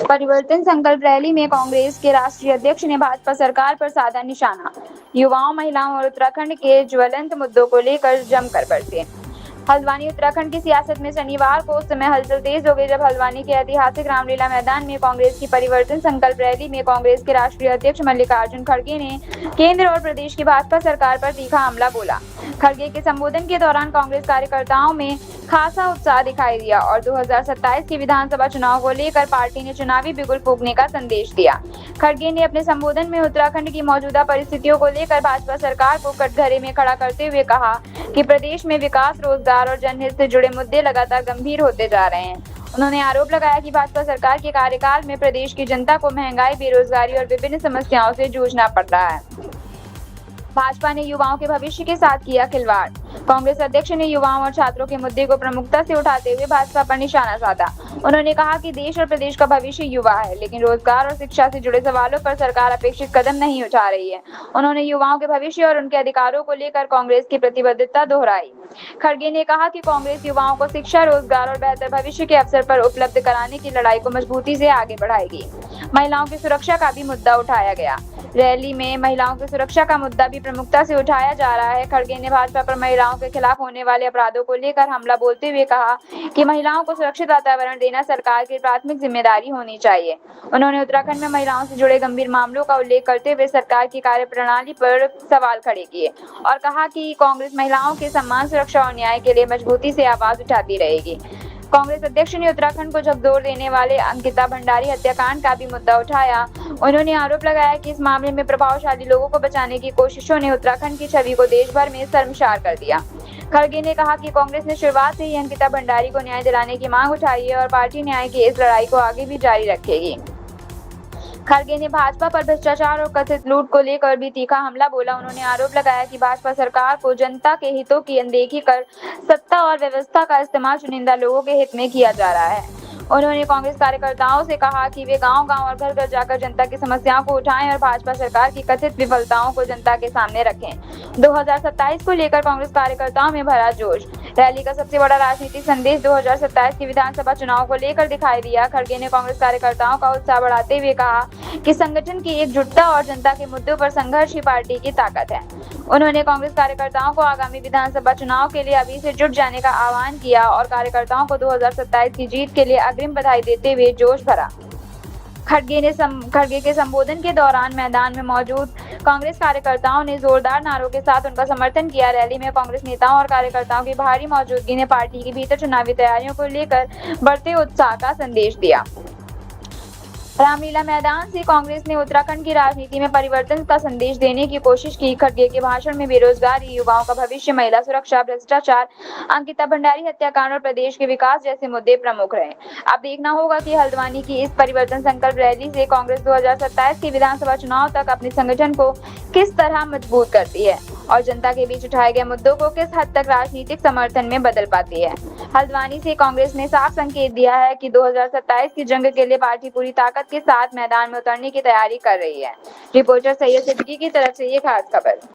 परिवर्तन संकल्प रैली में कांग्रेस के राष्ट्रीय अध्यक्ष ने भाजपा सरकार पर साधा निशाना। युवाओं, महिलाओं और उत्तराखंड के ज्वलंत मुद्दों को लेकर जमकर बरसे। हल्द्वानी उत्तराखंड की सियासत में शनिवार को उस समय हलचल तेज हो गई जब हल्द्वानी के ऐतिहासिक रामलीला मैदान में कांग्रेस की परिवर्तन संकल्प रैली में कांग्रेस के राष्ट्रीय अध्यक्ष मल्लिकार्जुन खड़गे ने केंद्र और प्रदेश की भाजपा सरकार पर तीखा हमला बोला। खड़गे के संबोधन के दौरान कांग्रेस कार्यकर्ताओं में खासा उत्साह दिखाई दिया और 2027 के विधानसभा चुनाव को लेकर पार्टी ने चुनावी बिगुल फूंकने का संदेश दिया। खड़गे ने अपने संबोधन में उत्तराखंड की मौजूदा परिस्थितियों को लेकर भाजपा सरकार को कटघरे में खड़ा करते हुए कहा कि प्रदेश में विकास, रोजगार और जनहित से जुड़े मुद्दे लगातार गंभीर होते जा रहे हैं। उन्होंने आरोप लगाया कि भाजपा सरकार के कार्यकाल में प्रदेश की जनता को महंगाई, बेरोजगारी और विभिन्न समस्याओं से जूझना पड़ रहा है। भाजपा ने युवाओं के भविष्य के साथ किया खिलवाड़। कांग्रेस अध्यक्ष ने युवाओं और छात्रों के मुद्दे को प्रमुखता से उठाते हुए भाजपा पर निशाना साधा। उन्होंने कहा कि देश और प्रदेश का भविष्य युवा है, लेकिन रोजगार और शिक्षा से जुड़े सवालों पर सरकार अपेक्षित कदम नहीं उठा रही है। उन्होंने युवाओं के भविष्य और उनके अधिकारों को लेकर कांग्रेस की प्रतिबद्धता दोहराई। खड़गे ने कहा कि कांग्रेस युवाओं को शिक्षा, रोजगार और बेहतर भविष्य के अवसर पर उपलब्ध कराने की लड़ाई को मजबूती से आगे बढ़ाएगी। महिलाओं की सुरक्षा का भी मुद्दा उठाया गया। रैली में महिलाओं की सुरक्षा का मुद्दा भी प्रमुखता से उठाया जा रहा है। खड़गे ने भाजपा पर महिलाओं के खिलाफ होने वाले अपराधों को लेकर हमला बोलते हुए कहा कि महिलाओं को सुरक्षित वातावरण देना सरकार की प्राथमिक जिम्मेदारी होनी चाहिए। उन्होंने उत्तराखंड में महिलाओं से जुड़े गंभीर मामलों का उल्लेख करते हुए सरकार की कार्यप्रणाली पर सवाल खड़े किए और कहा कि कांग्रेस महिलाओं के सम्मान, सुरक्षा और न्याय के लिए मजबूती से आवाज उठाती रहेगी। कांग्रेस अध्यक्ष ने उत्तराखंड को झकझोर देने वाले अंकिता भंडारी हत्याकांड का भी मुद्दा उठाया। उन्होंने आरोप लगाया कि इस मामले में प्रभावशाली लोगों को बचाने की कोशिशों ने उत्तराखंड की छवि को देश भर में शर्मसार कर दिया। खड़गे ने कहा कि कांग्रेस ने शुरुआत से ही अंकिता भंडारी को न्याय दिलाने की मांग उठाई है और पार्टी न्याय की इस लड़ाई को आगे भी जारी रखेगी। खड़गे ने भाजपा पर भ्रष्टाचार और कथित लूट को लेकर भी तीखा हमला बोला। उन्होंने आरोप लगाया कि भाजपा सरकार को जनता के हितों की अनदेखी कर सत्ता और व्यवस्था का इस्तेमाल चुनिंदा लोगों के हित में किया जा रहा है। उन्होंने कांग्रेस कार्यकर्ताओं से कहा कि वे गांव-गांव और घर-घर जाकर जनता की समस्याओं को उठाएं और भाजपा सरकार की कथित विफलताओं को जनता के सामने रखें। 2027 को लेकर कांग्रेस कार्यकर्ताओं में भरा जोश। रैली का सबसे बड़ा राजनीतिक संदेश 2027 के विधानसभा चुनाव को लेकर दिखाई दिया। खड़गे ने कांग्रेस कार्यकर्ताओं का उत्साह बढ़ाते हुए कहा कि संगठन की एकजुटता और जनता के मुद्दों पर संघर्ष ही पार्टी की ताकत है। उन्होंने कांग्रेस कार्यकर्ताओं को आगामी विधानसभा चुनाव के लिए अभी से जुट जाने का आह्वान किया और कार्यकर्ताओं को 2027 की जीत के लिए अग्रिम बधाई देते हुए जोश भरा। खड़गे के संबोधन के दौरान मैदान में मौजूद कांग्रेस कार्यकर्ताओं ने जोरदार नारों के साथ उनका समर्थन किया। रैली में कांग्रेस नेताओं और कार्यकर्ताओं की भारी मौजूदगी ने पार्टी के भीतर चुनावी तैयारियों को लेकर बढ़ते उत्साह का संदेश दिया। रामलीला मैदान से कांग्रेस ने उत्तराखंड की राजनीति में परिवर्तन का संदेश देने की कोशिश की। खड़गे के भाषण में बेरोजगारी, युवाओं का भविष्य, महिला सुरक्षा, भ्रष्टाचार, अंकिता भंडारी हत्याकांड और प्रदेश के विकास जैसे मुद्दे प्रमुख रहे। अब देखना होगा कि हल्द्वानी की इस परिवर्तन संकल्प रैली से कांग्रेस 2027 के विधानसभा चुनाव तक अपने संगठन को किस तरह मजबूत करती है और जनता के बीच उठाए गए मुद्दों को किस हद तक राजनीतिक समर्थन में बदल पाती है। हल्द्वानी से कांग्रेस ने साफ संकेत दिया है कि 2027 की जंग के लिए पार्टी पूरी ताकत के साथ मैदान में उतरने की तैयारी कर रही है। रिपोर्टर सैयद सिद्दीकी की तरफ से ये खास खबर।